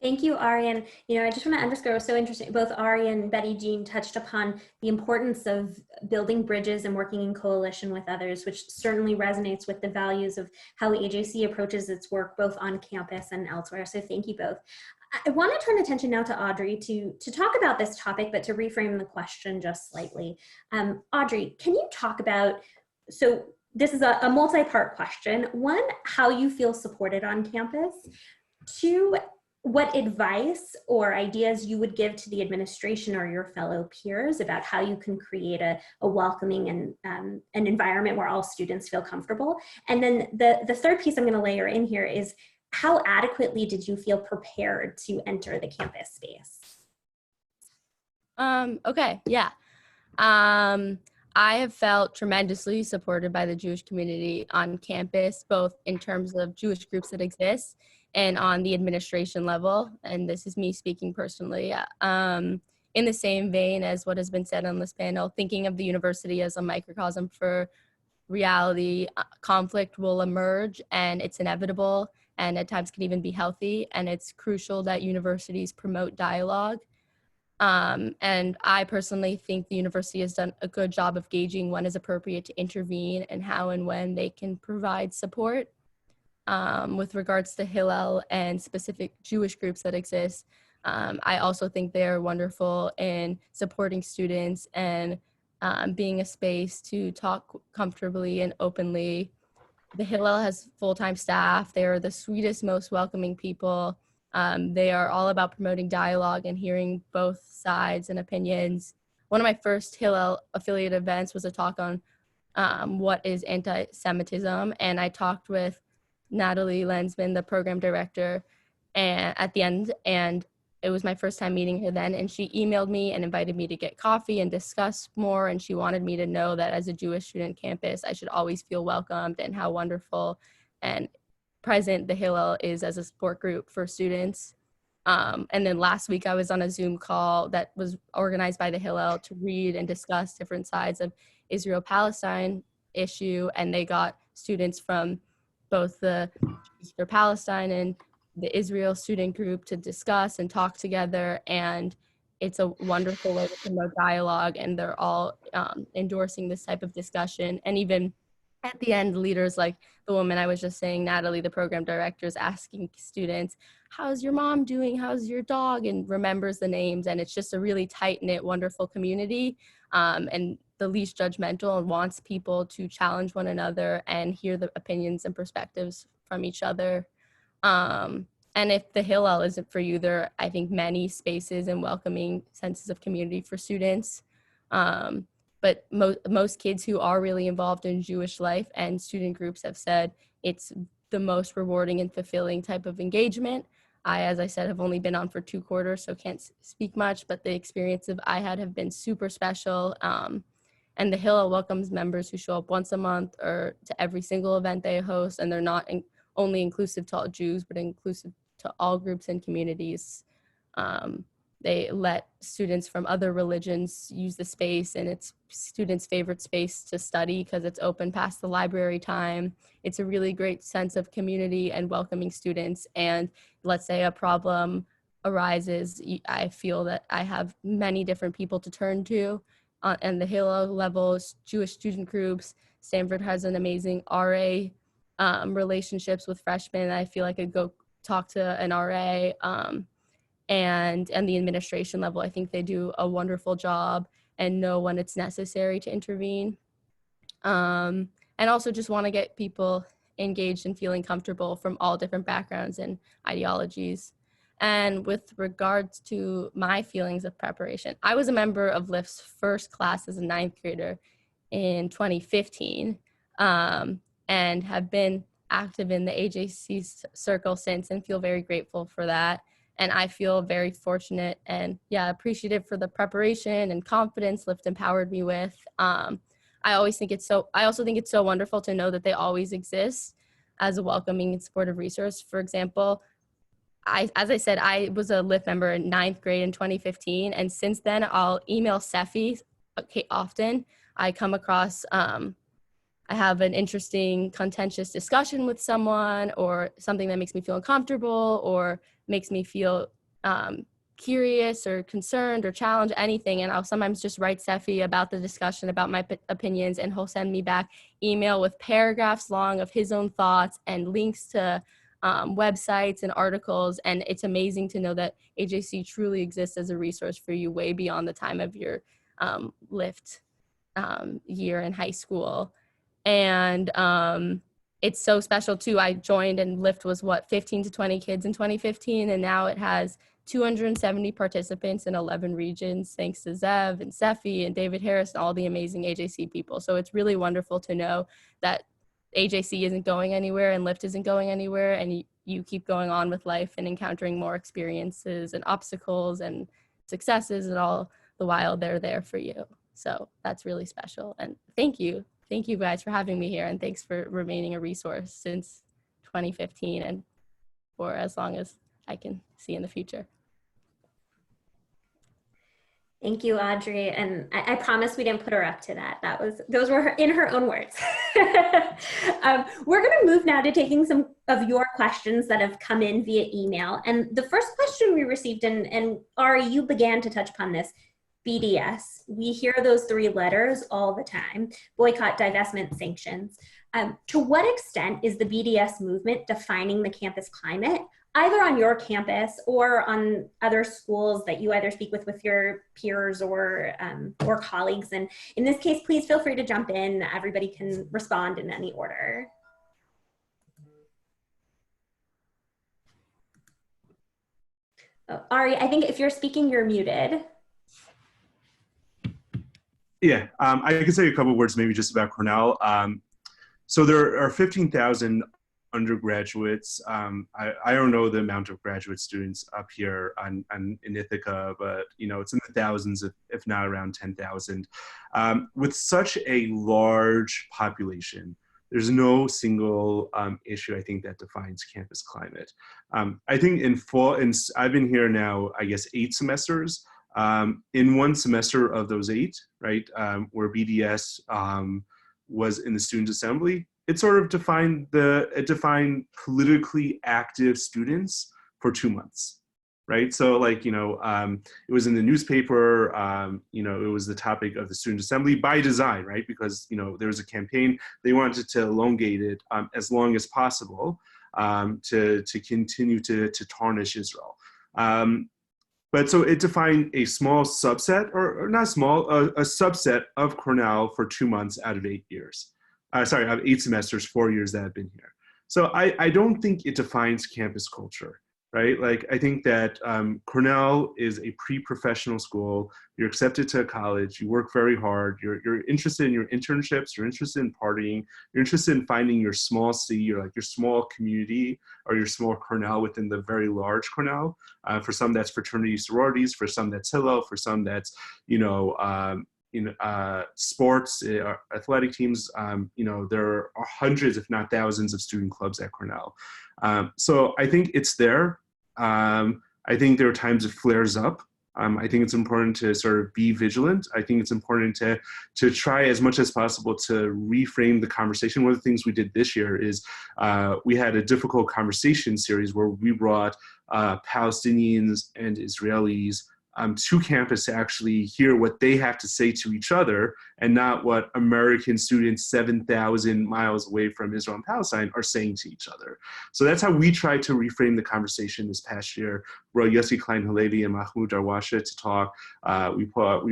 Thank you, Ari. And, I just want to underscore, it was so interesting. Both Ari and Betty Jean touched upon the importance of building bridges and working in coalition with others, which certainly resonates with the values of how AJC approaches its work, both on campus and elsewhere. So thank you both. I want to turn attention now to Audrey to talk about this topic, but to reframe the question just slightly. Audrey, can you talk about, so this is a multi-part question. One, how you feel supported on campus. Two, what advice or ideas you would give to the administration or your fellow peers about how you can create a welcoming and an environment where all students feel comfortable. And then the third piece I'm going to layer in here is, how adequately did you feel prepared to enter the campus space? Okay, yeah. I have felt tremendously supported by the Jewish community on campus, both in terms of Jewish groups that exist and on the administration level. And this is me speaking personally. In the same vein as what has been said on this panel, thinking of the university as a microcosm for reality, conflict will emerge, and it's inevitable, and at times can even be healthy. And it's crucial that universities promote dialogue. And I personally think the university has done a good job of gauging when is appropriate to intervene and how and when they can provide support. With regards to Hillel and specific Jewish groups that exist, I also think they are wonderful in supporting students and being a space to talk comfortably and openly. The Hillel has full-time staff. They are the sweetest, most welcoming people. They are all about promoting dialogue and hearing both sides and opinions. One of my first Hillel affiliate events was a talk on what is anti-Semitism, and I talked with Natalie Lensman, the program director, and at the end, and it was my first time meeting her then, and she emailed me and invited me to get coffee and discuss more, and she wanted me to know that as a Jewish student campus, I should always feel welcomed, and how wonderful and present the Hillel is as a support group for students. And then last week I was on a Zoom call that was organized by the Hillel to read and discuss different sides of Israel-Palestine issue, and they got students from both the Jews for Palestine and the Israel student group to discuss and talk together, and it's a wonderful way to promote dialogue, and they're all endorsing this type of discussion. And even at the end, leaders like the woman I was just saying, Natalie, the program director, is asking students, how's your mom doing? How's your dog? And remembers the names. And it's just a really tight-knit, wonderful community, and the least judgmental, and wants people to challenge one another and hear the opinions and perspectives from each other. And if the Hillel isn't for you, there are, I think, many spaces and welcoming senses of community for students. But most kids who are really involved in Jewish life and student groups have said it's the most rewarding and fulfilling type of engagement. I, as I said, have only been on for 2 quarters, so can't speak much, but the experiences I had have been super special. And the Hillel welcomes members who show up once a month or to every single event they host, and they're not only inclusive to all Jews, but inclusive to all groups and communities. They let students from other religions use the space, and it's students' favorite space to study because it's open past the library time. It's a really great sense of community and welcoming students. And let's say a problem arises, I feel that I have many different people to turn to. And the Hillel levels, Jewish student groups, Stanford has an amazing RA relationships with freshmen. I feel like I could go talk to an RA, and the administration level. I think they do a wonderful job and know when it's necessary to intervene. And also just want to get people engaged and feeling comfortable from all different backgrounds and ideologies. And with regards to my feelings of preparation, I was a member of LIFT's first class as a 9th grader in 2015, and have been active in the AJC circle since, and feel very grateful for that. And I feel very fortunate and appreciative for the preparation and confidence LIFT empowered me with. I also think it's so wonderful to know that they always exist as a welcoming and supportive resource. For example, as I said, I was a LIFT member in 9th grade in 2015. And since then, I'll email Sefi often. I come across, I have an interesting, contentious discussion with someone, or something that makes me feel uncomfortable or makes me feel curious or concerned or challenged, anything. And I'll sometimes just write Sefi about the discussion, about my opinions, and he'll send me back email with paragraphs long of his own thoughts and links to websites and articles. And it's amazing to know that AJC truly exists as a resource for you way beyond the time of your LIFT year in high school. And it's so special too. I joined and LIFT was 15 to 20 kids in 2015, and now it has 270 participants in 11 regions, thanks to Zev and Sefi and David Harris and all the amazing AJC people. So it's really wonderful to know that AJC isn't going anywhere and LIFT isn't going anywhere, and you keep going on with life and encountering more experiences and obstacles and successes, and all the while they're there for you. So that's really special. And thank you guys for having me here, and thanks for remaining a resource since 2015 and for as long as I can see in the future. Thank you, Audrey. And I promise we didn't put her up to that. Those were in her own words. We're going to move now to taking some of your questions that have come in via email. And the first question we received, and Ari, you began to touch upon this, BDS. We hear those 3 letters all the time: boycott, divestment, sanctions. To what extent is the BDS movement defining the campus climate, either on your campus or on other schools that you either speak with your peers or colleagues? And in this case, please feel free to jump in. Everybody can respond in any order. Oh, Ari, I think if you're speaking, you're muted. Yeah, I can say a couple of words maybe just about Cornell. So there are 15,000 undergraduates. I don't know the amount of graduate students up here in Ithaca, but it's in the thousands, if not around 10,000. With such a large population, there's no single issue, I think, that defines campus climate. I think I've been here now, I guess, 8 semesters. In one semester of those 8, right, where BDS was in the Student Assembly, it sort of defined politically active students for 2 months, right? So like, it was in the newspaper, it was the topic of the Student Assembly by design, right? Because, there was a campaign, they wanted to elongate it as long as possible to continue to tarnish Israel. But so it defined a small subset, or not small, a subset of Cornell for 2 months out of 8 years. Out of 8 semesters, 4 years that I've been here. So I don't think it defines campus culture, right? Like, I think that Cornell is a pre-professional school. You're accepted to college, you work very hard, you're interested in your internships, you're interested in partying, you're interested in finding your small C, or like your small community, or your small Cornell within the very large Cornell. For some that's fraternity sororities, for some that's Hillel, for some that's, sports, athletic teams, there are hundreds, if not thousands, of student clubs at Cornell. So I think it's there. I think there are times it flares up. I think it's important to sort of be vigilant. I think it's important to try as much as possible to reframe the conversation. One of the things we did this year is we had a difficult conversation series where we brought Palestinians and Israelis to campus to actually hear what they have to say to each other, and not what American students 7,000 miles away from Israel and Palestine are saying to each other. So that's how we tried to reframe the conversation this past year. We brought Yossi Klein-Halevi and Mahmoud Darwasha to talk. We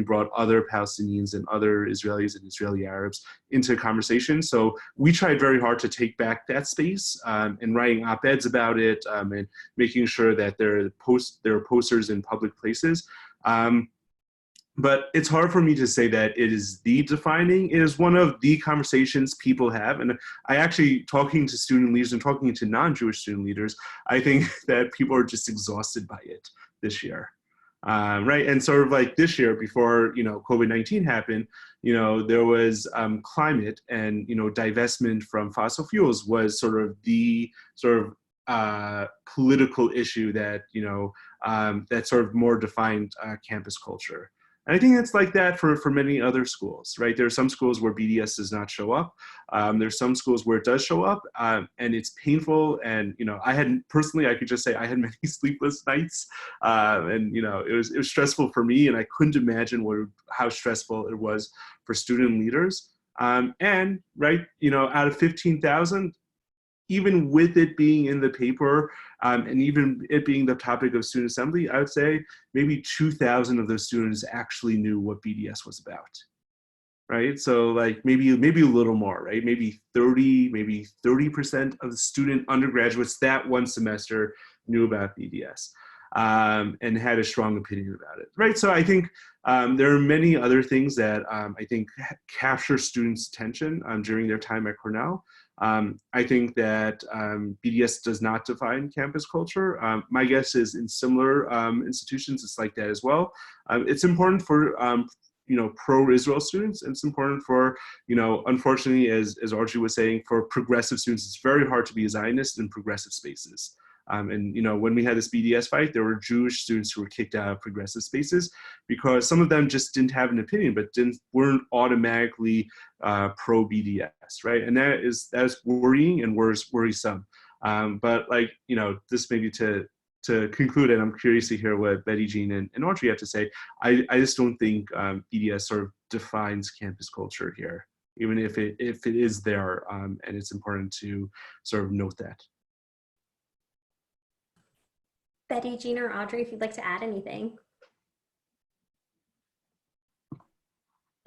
brought other Palestinians and other Israelis and Israeli Arabs into conversation. So we tried very hard to take back that space, and writing op-eds about it, and making sure that there are posters in public places. But it's hard for me to say that it is the defining. It is one of the conversations people have. And I actually, talking to student leaders and talking to non-Jewish student leaders, I think that people are just exhausted by it this year. Right, and sort of like this year, before COVID-19 happened, there was climate, and divestment from fossil fuels was sort of the political issue that that sort of more defined campus culture. And I think it's like that for many other schools, right? There are some schools where BDS does not show up. There's some schools where it does show up, and it's painful. And I could just say I had many sleepless nights, and it was stressful for me, and I couldn't imagine how stressful it was for student leaders. And right, out of 15,000. Even with it being in the paper, and even it being the topic of student assembly, I would say maybe 2,000 of those students actually knew what BDS was about, right? So like maybe a little more, right? Maybe 30% of the student undergraduates that one semester knew about BDS, and had a strong opinion about it, right? So I think there are many other things that I think capture students' attention during their time at Cornell. I think that BDS does not define campus culture. My guess is in similar institutions, it's like that as well. It's important for pro-Israel students, and it's important for, unfortunately, as Audrey was saying, for progressive students. It's very hard to be a Zionist in progressive spaces. And when we had this BDS fight, there were Jewish students who were kicked out of progressive spaces because some of them just didn't have an opinion, but weren't automatically pro-BDS, right? And that's worrying and worrisome. But this maybe to conclude, and I'm curious to hear what Betty, Jeanne, and Audrey have to say. I just don't think BDS sort of defines campus culture here, even if it is there, and it's important to sort of note that. Betty, Jeanne, or Audrey, if you'd like to add anything.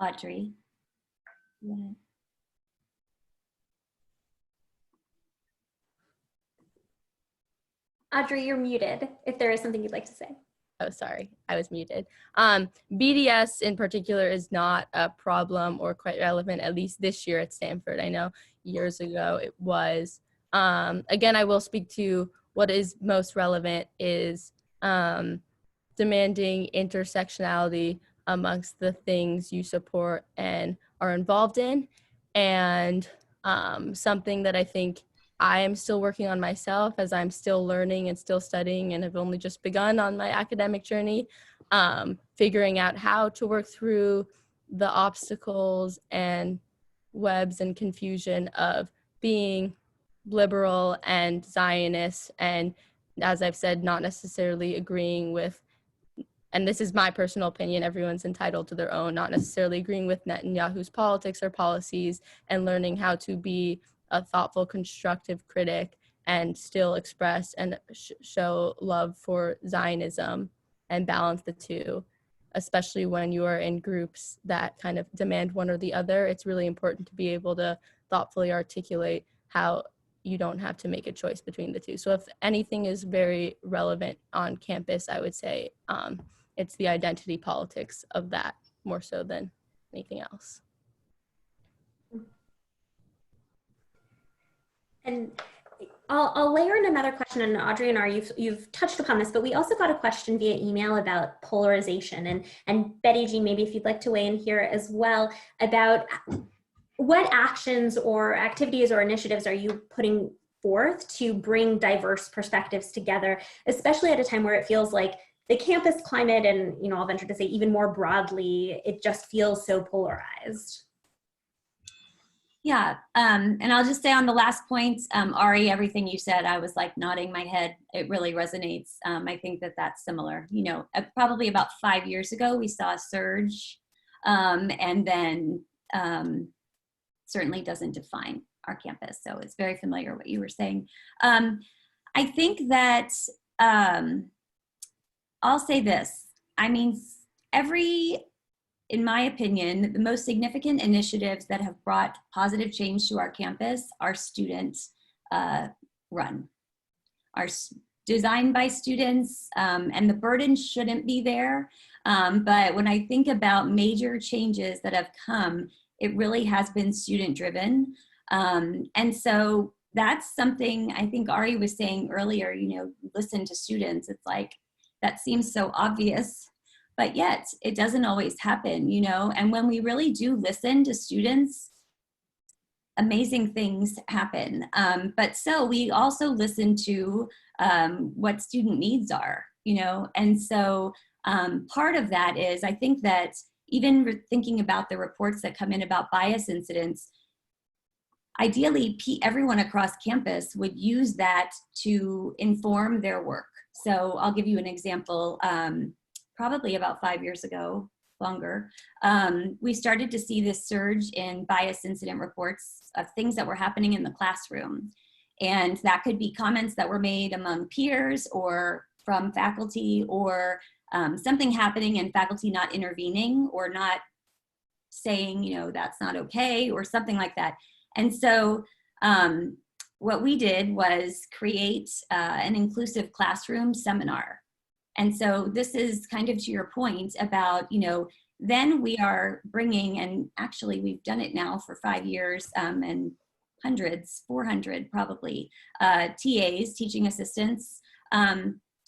Audrey. Yeah. Audrey, you're muted if there is something you'd like to say. Oh, sorry, I was muted. BDS in particular is not a problem or quite relevant, at least this year at Stanford. I know years ago it was. Again, I will speak to what is most relevant is demanding intersectionality amongst the things you support and are involved in. And something that I think I am still working on myself as I'm still learning and still studying and have only just begun on my academic journey, figuring out how to work through the obstacles and webs and confusion of being liberal and Zionist, and as I've said, not necessarily agreeing with, and this is my personal opinion, everyone's entitled to their own, not necessarily agreeing with Netanyahu's politics or policies, and learning how to be a thoughtful, constructive critic and still express and show love for Zionism and balance the two, especially when you are in groups that kind of demand one or the other. It's really important to be able to thoughtfully articulate how you don't have to make a choice between the two. So if anything is very relevant on campus, I would say it's the identity politics of that more so than anything else. And I'll layer in another question, and Audrey and Ari, you've touched upon this, but we also got a question via email about polarization, and Betty Jean, maybe if you'd like to weigh in here as well, about what actions or activities or initiatives are you putting forth to bring diverse perspectives together, especially at a time where it feels like the campus climate, and I'll venture to say even more broadly, it just feels so polarized. Yeah, and I'll just say on the last point, Ari, everything you said, I was like nodding my head. It really resonates. I think that that's similar. Probably about 5 years ago, we saw a surge, and then certainly doesn't define our campus. So it's very familiar what you were saying. I think that I'll say this. I mean, in my opinion, the most significant initiatives that have brought positive change to our campus are student run, are designed by students, and the burden shouldn't be there. But when I think about major changes that have come, it really has been student driven. And so that's something I think Ari was saying earlier, listen to students. It's like, that seems so obvious, but yet it doesn't always happen, and when we really do listen to students, amazing things happen. But so we also listen to what student needs are, and so part of that is, I think that even thinking about the reports that come in about bias incidents, ideally everyone across campus would use that to inform their work. So I'll give you an example. Probably about 5 years ago, longer, we started to see this surge in bias incident reports of things that were happening in the classroom. And that could be comments that were made among peers or from faculty, or something happening and faculty not intervening or not saying, that's not okay, or something like that. And so what we did was create an inclusive classroom seminar. And so this is kind of to your point about, then we are bringing, and actually we've done it now for 5 years, and hundreds, 400 probably, TAs, teaching assistants,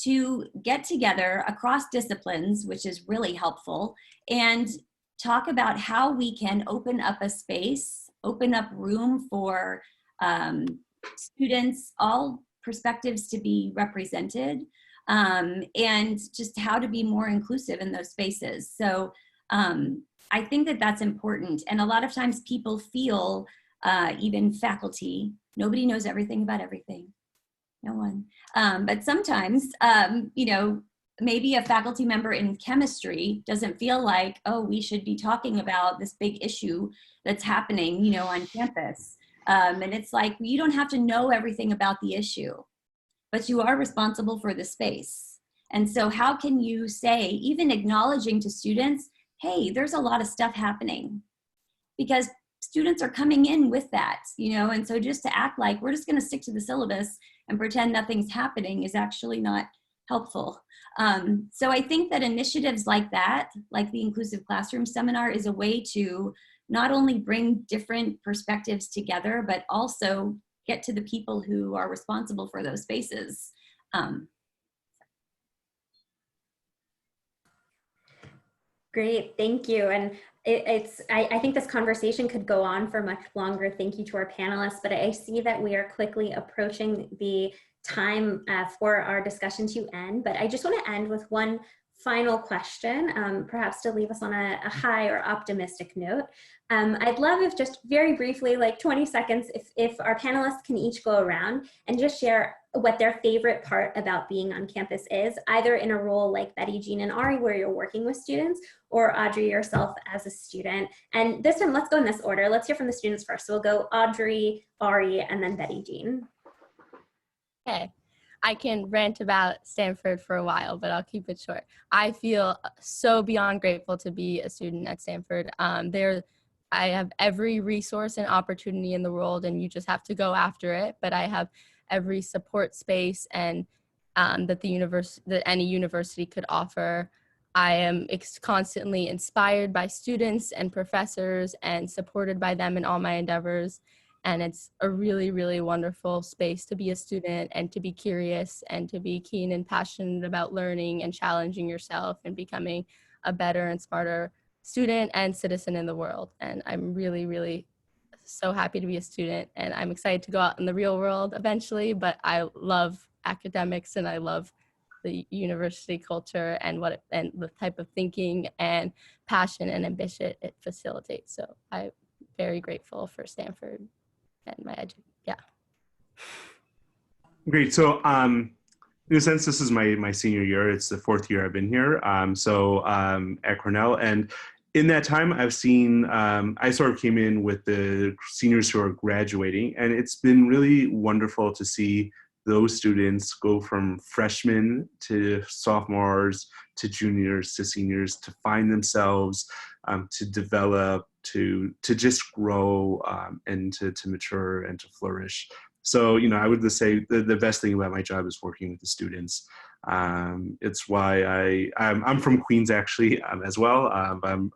to get together across disciplines, which is really helpful, and talk about how we can open up a space, open up room for students, all perspectives to be represented, and just how to be more inclusive in those spaces. So I think that that's important. And a lot of times people feel, even faculty, nobody knows everything about everything. No one. But sometimes, maybe a faculty member in chemistry doesn't feel like, oh, we should be talking about this big issue that's happening, on campus. And it's like, you don't have to know everything about the issue, but you are responsible for the space. And so how can you say, even acknowledging to students, hey, there's a lot of stuff happening, because students are coming in with that, and so just to act like we're just going to stick to the syllabus and pretend nothing's happening is actually not helpful. So I think that initiatives like that, like the Inclusive Classroom Seminar, is a way to not only bring different perspectives together, but also get to the people who are responsible for those spaces. Great, thank you. And I think this conversation could go on for much longer. Thank you to our panelists, but I see that we are quickly approaching the time for our discussion to end. But I just want to end with one final question, perhaps to leave us on a high or optimistic note. I'd love if just very briefly, like 20 seconds, if our panelists can each go around and just share what their favorite part about being on campus is, either in a role like Betty, Jeanne, and Ari, where you're working with students, or Audrey yourself as a student. And this time, let's go in this order. Let's hear from the students first. So we'll go Audrey, Ari, and then Betty, Jeanne. Okay. I can rant about Stanford for a while, but I'll keep it short. I feel so beyond grateful to be a student at Stanford. I have every resource and opportunity in the world, and you just have to go after it. But I have every support space and that any university could offer. I am constantly inspired by students and professors and supported by them in all my endeavors. And it's a really, really wonderful space to be a student and to be curious and to be keen and passionate about learning and challenging yourself and becoming a better and smarter student and citizen in the world. And I'm really, really so happy to be a student, and I'm excited to go out in the real world eventually, but I love academics and I love the university culture and and the type of thinking and passion and ambition it facilitates. So I'm very grateful for Stanford and my Great. So in a sense, this is my senior year. It's the 4th year I've been here. At Cornell, and in that time, I've seen, I sort of came in with the seniors who are graduating, and it's been really wonderful to see those students go from freshmen to sophomores to juniors to seniors to find themselves, to develop, to just grow, and to mature and to flourish. So, I would just say the best thing about my job is working with the students. It's why I'm from Queens, actually, as well.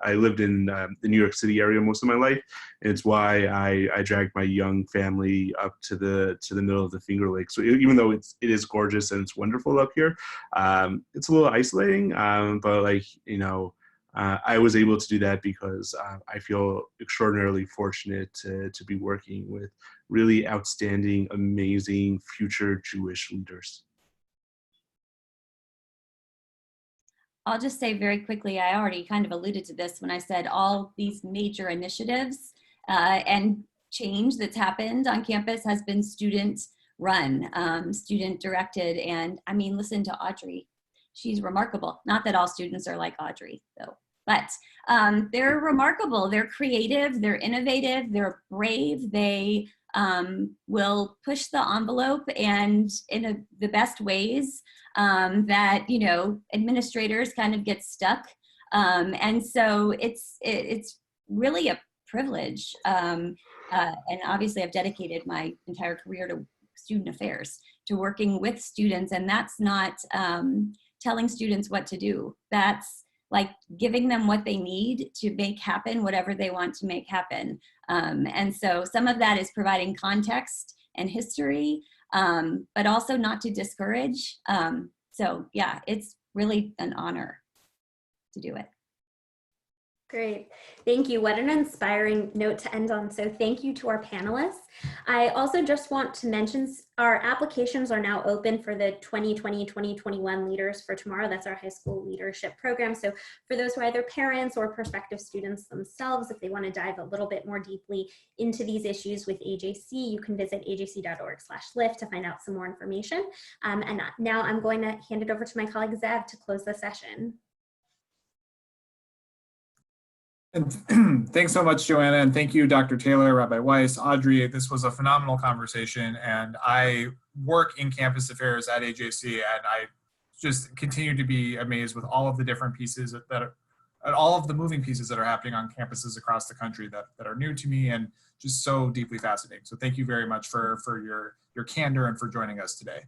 I lived in the New York City area most of my life. And it's why I dragged my young family up to the middle of the Finger Lakes. So even though it is gorgeous and it's wonderful up here, it's a little isolating. But I was able to do that because I feel extraordinarily fortunate to be working with really outstanding, amazing future Jewish leaders. I'll just say very quickly, I already kind of alluded to this when I said all these major initiatives and change that's happened on campus has been student run, student directed. And I mean, listen to Audrey. She's remarkable. Not that all students are like Audrey though, but they're remarkable. They're creative, they're innovative, they're brave. They will push the envelope and in the best ways that, administrators kind of get stuck. And so it's really a privilege. And obviously I've dedicated my entire career to student affairs, to working with students. And that's not telling students what to do. That's like giving them what they need to make happen whatever they want to make happen. And so some of that is providing context and history, but also not to discourage. So yeah, it's really an honor to do it. Great, thank you. What an inspiring note to end on. So thank you to our panelists. I also just want to mention our applications are now open for the 2020-2021 Leaders for Tomorrow. That's our high school leadership program. So for those who are either parents or prospective students themselves, if they want to dive a little bit more deeply into these issues with AJC, you can visit ajc.org/lift to find out some more information. And now I'm going to hand it over to my colleague Zev to close the session. And thanks so much, Joanna, and thank you, Dr. Taylor, Rabbi Weiss, Audrey. This was a phenomenal conversation, and I work in campus affairs at AJC, and I just continue to be amazed with all of the different pieces and all of the moving pieces that are happening on campuses across the country that are new to me and just so deeply fascinating. So thank you very much for your candor and for joining us today.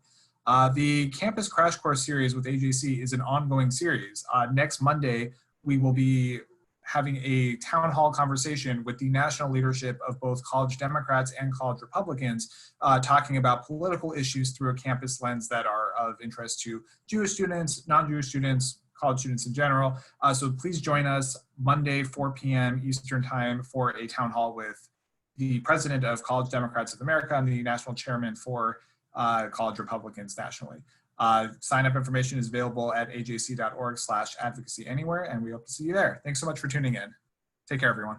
The Campus Crash Course series with AJC is an ongoing series. Next Monday, we will be having a town hall conversation with the national leadership of both college Democrats and college Republicans, talking about political issues through a campus lens that are of interest to Jewish students, non-Jewish students, college students in general. So please join us Monday, 4 p.m. Eastern Time for a town hall with the president of College Democrats of America and the national chairman for College Republicans nationally. Sign-up information is available at ajc.org/advocacy anywhere, and we hope to see you there. Thanks so much for tuning in. Take care, everyone.